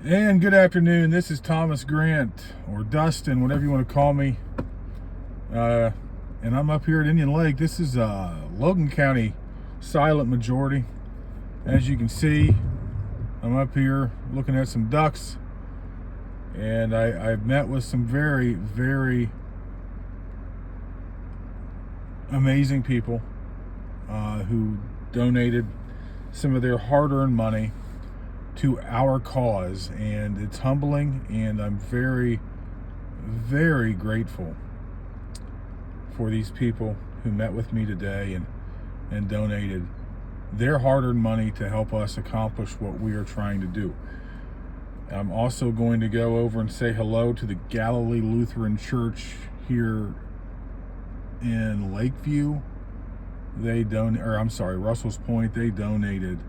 And good afternoon. This is Thomas Grant, or Dustin, whatever you want to call me. And I'm up here at Indian Lake. This is Logan County silent majority. As you can see, I'm up here looking at some ducks. And I've met with some very, very amazing people who donated some of their hard-earned money to our cause, and it's humbling, and I'm very, very grateful for these people who met with me today and donated their hard-earned money to help us accomplish what we are trying to do. I'm also going to go over and say hello to the Galilee Lutheran Church here in Lakeview. Russell's Point. They donated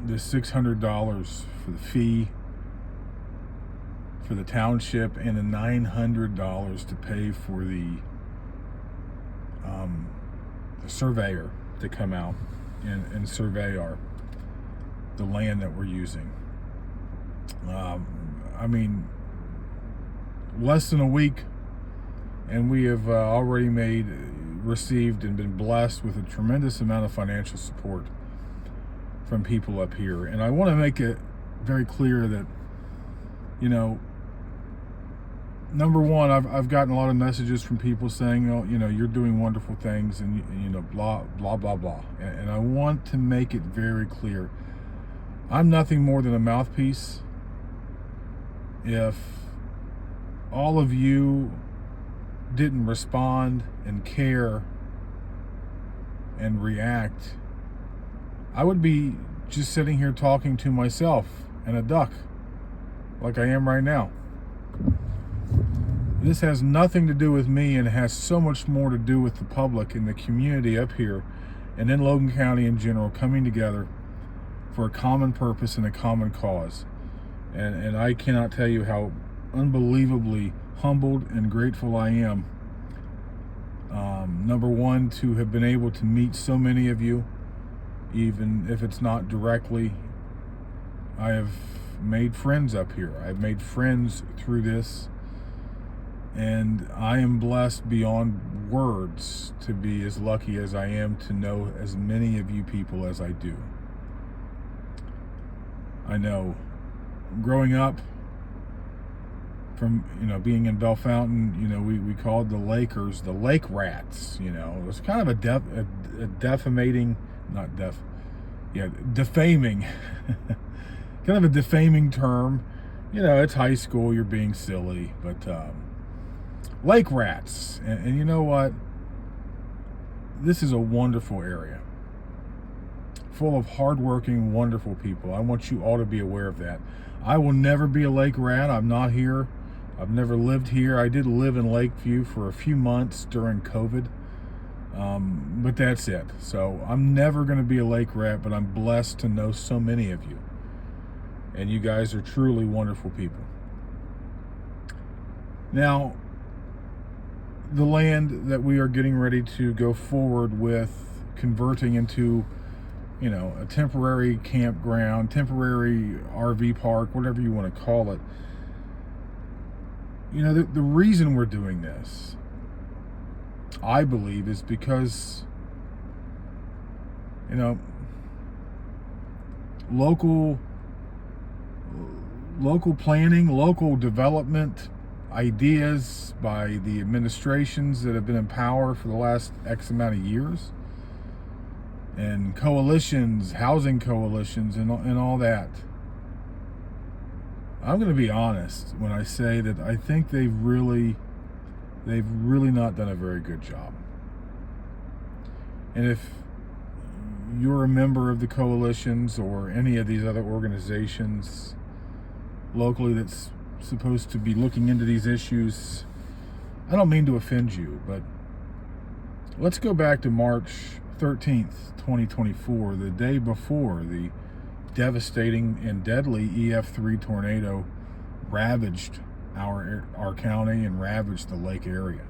the $600 for the fee for the township, and the $900 to pay for the surveyor to come out and survey the land that we're using. Less than a week, and we have already received and been blessed with a tremendous amount of financial support from people up here. And I want to make it very clear that, number one, I've gotten a lot of messages from people saying, you're doing wonderful things, and blah blah blah blah. And I want to make it very clear, I'm nothing more than a mouthpiece. If all of you didn't respond and care and react, I would be just sitting here talking to myself and a duck like I am right now. This has nothing to do with me, and it has so much more to do with the public and the community up here and in Logan County in general coming together for a common purpose and a common cause. And I cannot tell you how unbelievably humbled and grateful I am. Number one, to have been able to meet so many of you, even if it's not directly. I have made friends up here. I've made friends through this, and I am blessed beyond words to be as lucky as I am to know as many of you people as I do. I know growing up, from being in Bellefontaine, we called the Lakers the Lake Rats. It was kind of defaming kind of a defaming term. It's high school, you're being silly, but Lake Rats. And you know what, this is a wonderful area full of hardworking, wonderful people. I want you all to be aware of that. I will never be a lake rat. I'm not here. I've never lived here. I did live in Lakeview for a few months during COVID, but that's it. So I'm never going to be a lake rat, but I'm blessed to know so many of you, and you guys are truly wonderful people. Now, the land that we are getting ready to go forward with converting into a temporary campground, temporary RV park, whatever you want to call it. The reason we're doing this, I believe, is because, local planning, local development ideas by the administrations that have been in power for the last X amount of years, and coalitions, housing coalitions, and all that. I'm going to be honest when I say that I think they've really not done a very good job. And if you're a member of the coalitions or any of these other organizations locally that's supposed to be looking into these issues, I don't mean to offend you, but let's go back to March 13th, 2024, the day before the devastating and deadly EF3 tornado ravaged our county and ravaged the lake area.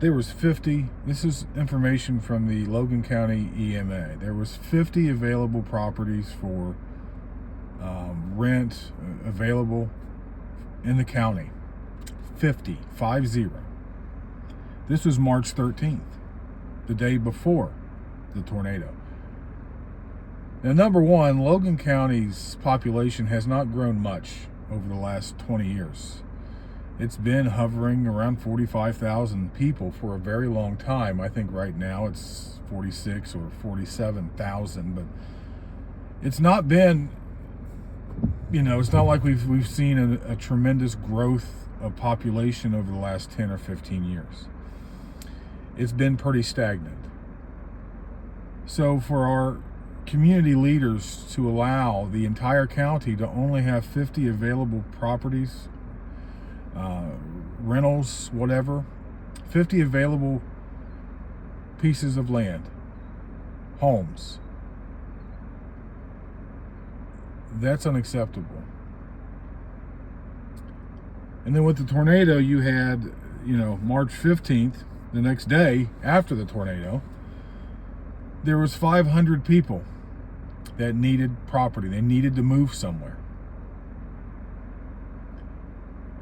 There was 50, this is information from the Logan County EMA. There was 50 available properties for rent available in the county. 50. This was March 13th, the day before the tornado. Now, number one, Logan County's population has not grown much over the last 20 years. It's been hovering around 45,000 people for a very long time. I think right now it's 46 or 47,000, but it's not been, it's not like we've seen a tremendous growth of population over the last 10 or 15 years. It's been pretty stagnant. So for our community leaders to allow the entire county to only have 50 available properties, rentals, whatever, 50 available pieces of land, homes, that's unacceptable. And then with the tornado, you had, March 15th, the next day after the tornado, there was 500 people that needed property. They needed to move somewhere.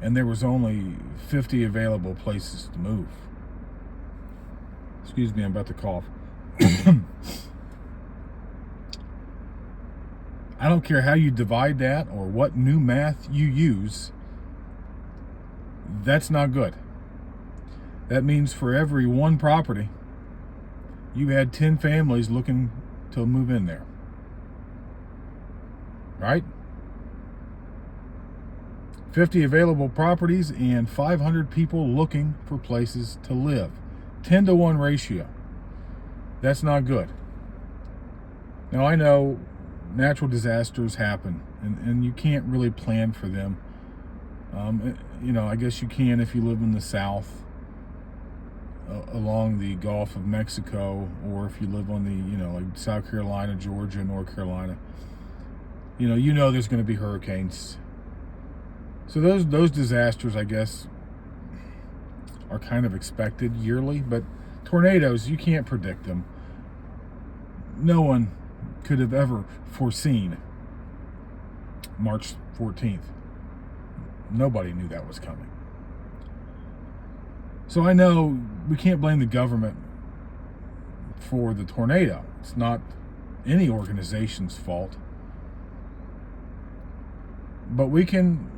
And there was only 50 available places to move. Excuse me, I'm about to cough. I don't care how you divide that or what new math you use, that's not good. That means for every one property, you had 10 families looking to move in there. Right? 50 available properties and 500 people looking for places to live. 10-to-1 ratio. That's not good. Now, I know natural disasters happen, and you can't really plan for them. I guess you can if you live in the South, along the Gulf of Mexico, or if you live on the, like South Carolina, Georgia, North Carolina. There's going to be hurricanes. So those disasters, I guess, are kind of expected yearly, but tornadoes, you can't predict them. No one could have ever foreseen March 14th. Nobody knew that was coming. So I know we can't blame the government for the tornado. It's not any organization's fault. But we can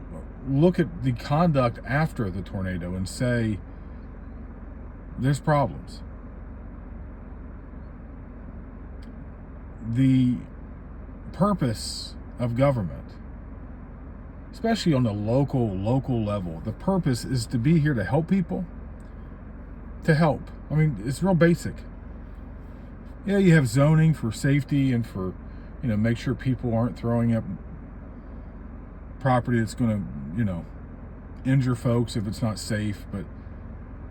look at the conduct after the tornado and say, there's problems. The purpose of government, especially on the local level, the purpose is to be here to help people, to help. I mean, it's real basic. Yeah, you have zoning for safety and for, make sure people aren't throwing up property that's going to, injure folks if it's not safe. But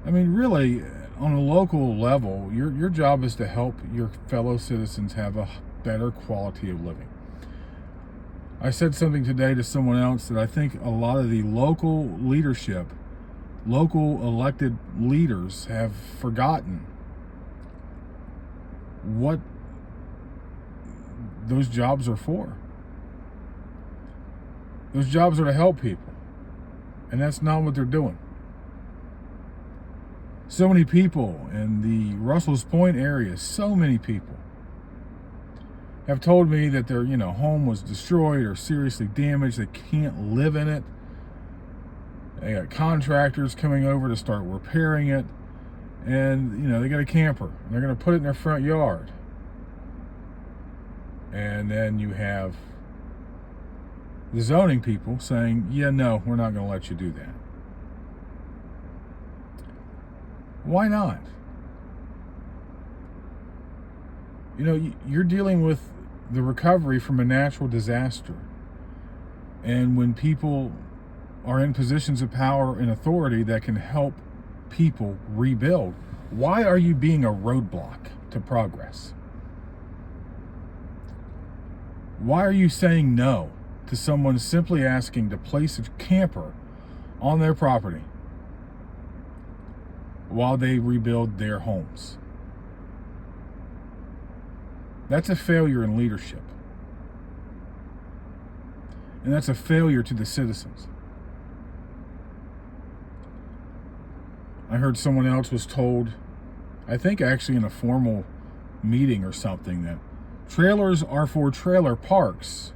I mean, really, on a local level, your job is to help your fellow citizens have a better quality of living. I said something today to someone else that I think a lot of the local leadership, local elected leaders have forgotten what those jobs are for. Those jobs are to help people, and that's not what they're doing. So many people in the Russell's Point area, so many people have told me that their, home was destroyed or seriously damaged. They can't live in it. They got contractors coming over to start repairing it, and they got a camper and they're going to put it in their front yard. And then you have the zoning people saying, yeah, no, we're not going to let you do that. Why not? You're dealing with the recovery from a natural disaster. And when people are in positions of power and authority that can help people rebuild, why are you being a roadblock to progress? Why are you saying no to someone simply asking to place a camper on their property? while they rebuild their homes. That's a failure in leadership. And that's a failure to the citizens. I heard someone else was told, I think actually in a formal meeting or something, that trailers are for trailer parks.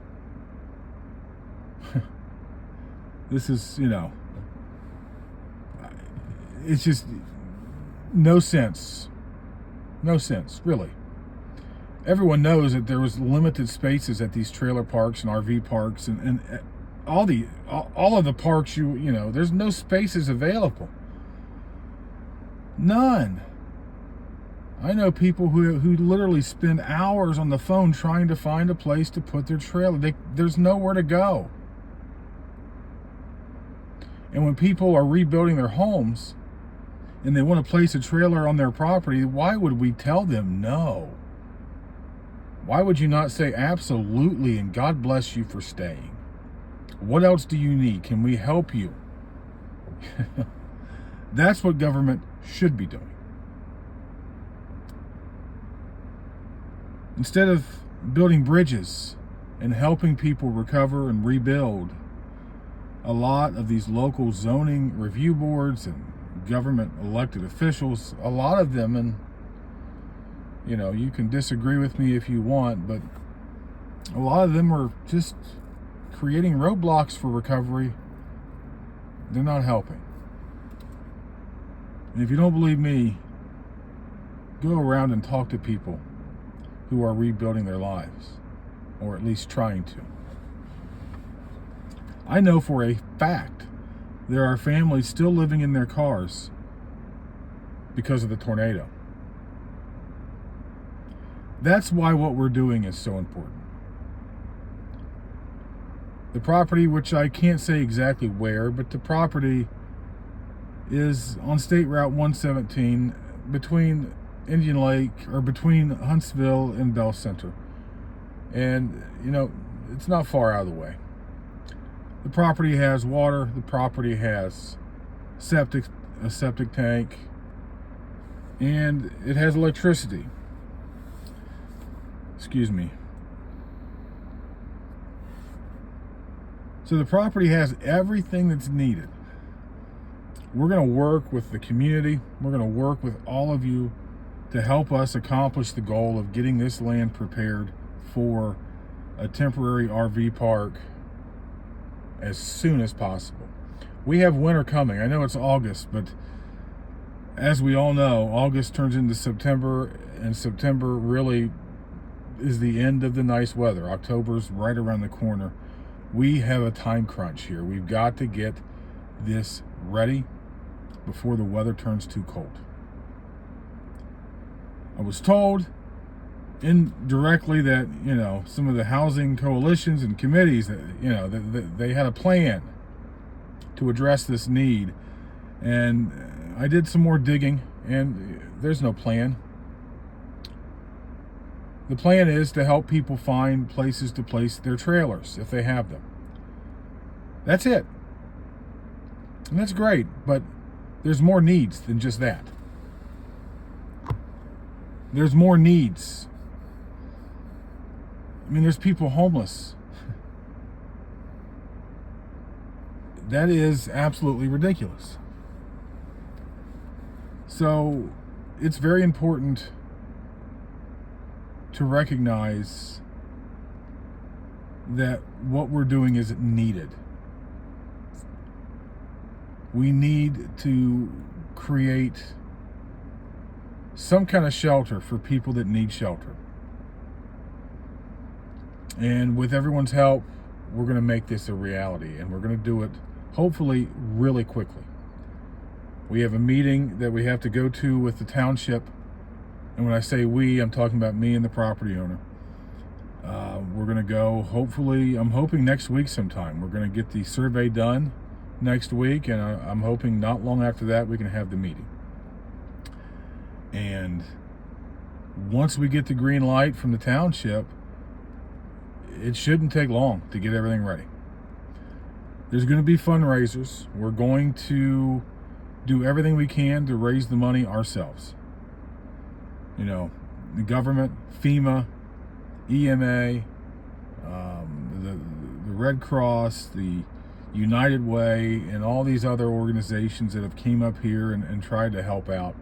This is, it's just no sense. No sense, really. Everyone knows that there was limited spaces at these trailer parks and RV parks and all of the parks, there's no spaces available. None. I know people who literally spend hours on the phone trying to find a place to put their trailer. There's nowhere to go. And when people are rebuilding their homes and they want to place a trailer on their property, why would we tell them no? Why would you not say absolutely and God bless you for staying? What else do you need? Can we help you? That's what government should be doing. Instead of building bridges and helping people recover and rebuild, a lot of these local zoning review boards and government elected officials, a lot of them, and you can disagree with me if you want, but a lot of them are just creating roadblocks for recovery. They're not helping. And if you don't believe me, go around and talk to people who are rebuilding their lives, or at least trying to. I know for a fact there are families still living in their cars because of the tornado. That's why what we're doing is so important. The property, which I can't say exactly where, but the property is on State Route 117 between Indian Lake, or between Huntsville and Bell Center. And, it's not far out of the way. The property has water. The property has a septic tank, and it has electricity. Excuse me. So the property has everything that's needed. We're going to work with the community. We're going to work with all of you to help us accomplish the goal of getting this land prepared for a temporary RV park as soon as possible. We have winter coming. I know it's August, but as we all know, August turns into September, and September really is the end of the nice weather. October's right around the corner. We have a time crunch here. We've got to get this ready before the weather turns too cold. I was told indirectly that, some of the housing coalitions and committees, that they had a plan to address this need. And I did some more digging, and there's no plan. The plan is to help people find places to place their trailers if they have them. That's it. And that's great, but there's more needs than just that. There's more needs. There's people homeless. That is absolutely ridiculous. So it's very important to recognize that what we're doing is needed. We need to create some kind of shelter for people that need shelter. And with everyone's help, we're going to make this a reality, and we're going to do it hopefully really quickly. We have a meeting that we have to go to with the township. And when I say we, I'm talking about me and the property owner. We're going to go, hopefully, I'm hoping next week sometime. We're going to get the survey done next week, and I'm hoping not long after that we can have the meeting. And once we get the green light from the township, it shouldn't take long to get everything ready. There's going to be fundraisers. We're going to do everything we can to raise the money ourselves. You know, the government, FEMA, EMA, the Red Cross, the United Way, and all these other organizations that have came up here and tried to help out.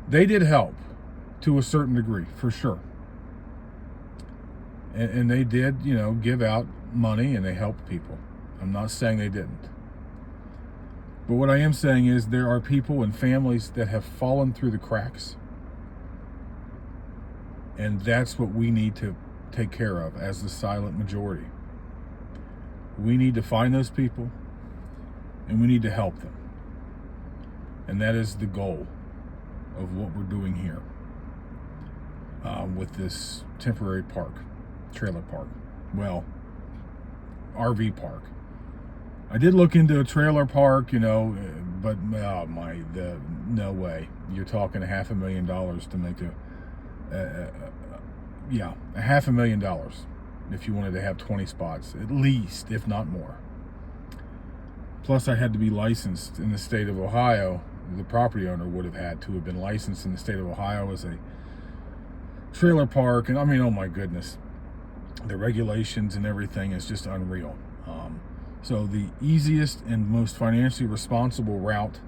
They did help to a certain degree, for sure. And they did, give out money and they helped people. I'm not saying they didn't. But what I am saying is there are people and families that have fallen through the cracks. And that's what we need to take care of as the silent majority. We need to find those people and we need to help them. And that is the goal of what we're doing here with this temporary trailer park. Well, RV park. I did look into a trailer park, but no way. You're talking $500,000 to make $500,000 if you wanted to have 20 spots, at least, if not more. Plus, I had to be licensed in the state of Ohio. The property owner would have had to have been licensed in the state of Ohio as a trailer park. And I mean, oh my goodness, the regulations and everything is just unreal. So the easiest and most financially responsible route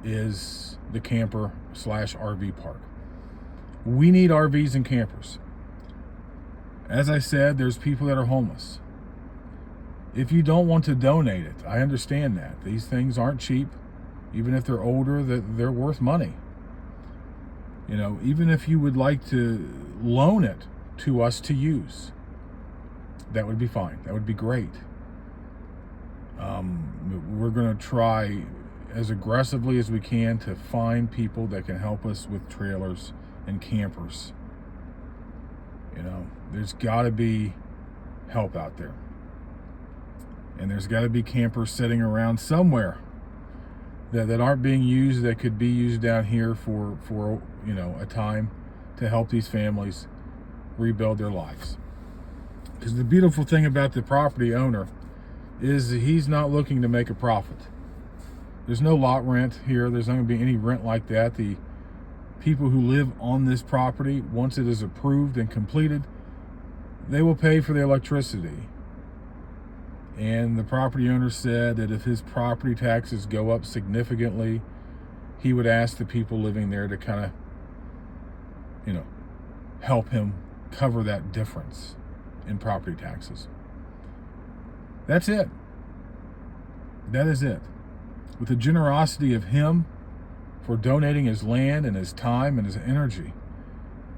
is the camper/RV park. We need RVs and campers. As I said, there's people that are homeless. If you don't want to donate it, I understand that. These things aren't cheap. Even if they're older, they're worth money. Even if you would like to loan it to us to use, that would be fine. That would be great. We're going to try as aggressively as we can to find people that can help us with trailers and campers. There's got to be help out there. And there's got to be campers sitting around somewhere that aren't being used, that could be used down here for a time to help these families rebuild their lives. Because the beautiful thing about the property owner is that he's not looking to make a profit. There's no lot rent here. There's not going to be any rent like that. The people who live on this property, once it is approved and completed, they will pay for the electricity. And the property owner said that if his property taxes go up significantly, he would ask the people living there to kind of, help him cover that difference in property taxes. That's it. That is it. With the generosity of him for donating his land and his time and his energy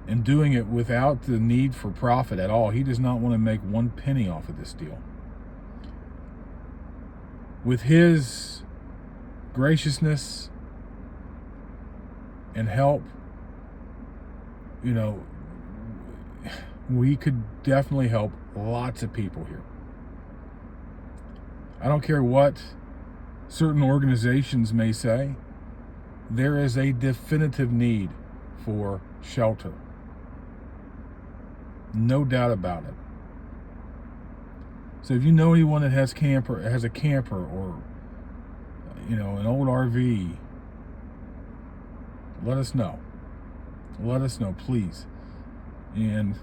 and doing it without the need for profit at all. He does not want to make one penny off of this deal. With his graciousness and help, we could definitely help lots of people here. I don't care what certain organizations may say, there is a definitive need for shelter. No doubt about it. So if you know anyone that has a camper or an old RV, let us know. Let us know, please. And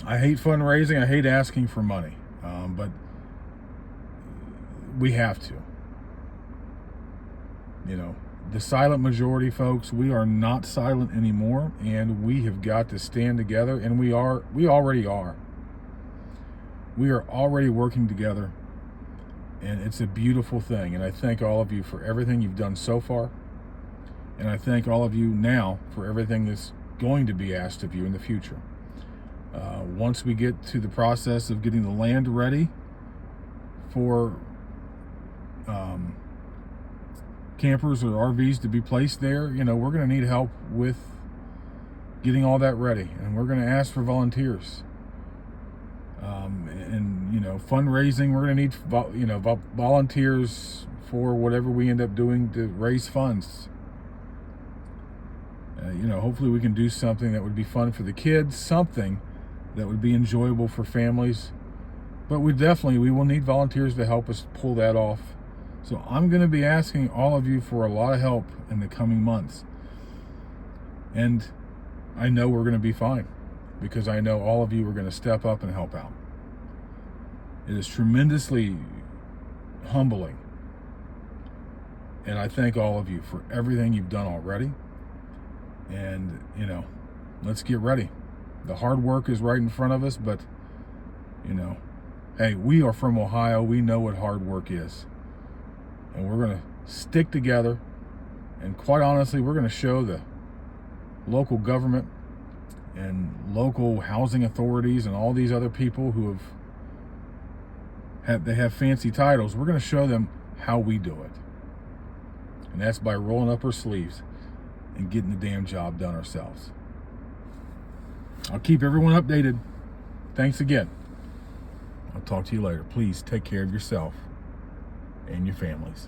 I hate fundraising. I hate asking for money, but we have to. The silent majority, folks, we are not silent anymore, and we have got to stand together, and we already are. We are already working together, and it's a beautiful thing. And I thank all of you for everything you've done so far, and I thank all of you now for everything that's going to be asked of you in the future. Once we get to the process of getting the land ready for campers or RVs to be placed there, we're going to need help with getting all that ready, and we're going to ask for volunteers. Fundraising, we're going to need volunteers for whatever we end up doing to raise funds. Hopefully we can do something that would be fun for the kids, something that would be enjoyable for families. But we will need volunteers to help us pull that off, So I'm going to be asking all of you for a lot of help in the coming months. And I know we're going to be fine, because I know all of you are going to step up and help out. It is tremendously humbling. And I thank all of you for everything you've done already. And, let's get ready. The hard work is right in front of us, but, hey, we are from Ohio. We know what hard work is. And we're going to stick together. And quite honestly, we're going to show the local government and local housing authorities and all these other people who they have fancy titles. We're going to show them how we do it. And that's by rolling up our sleeves and getting the damn job done ourselves. I'll keep everyone updated. Thanks again. I'll talk to you later. Please take care of yourself and your families.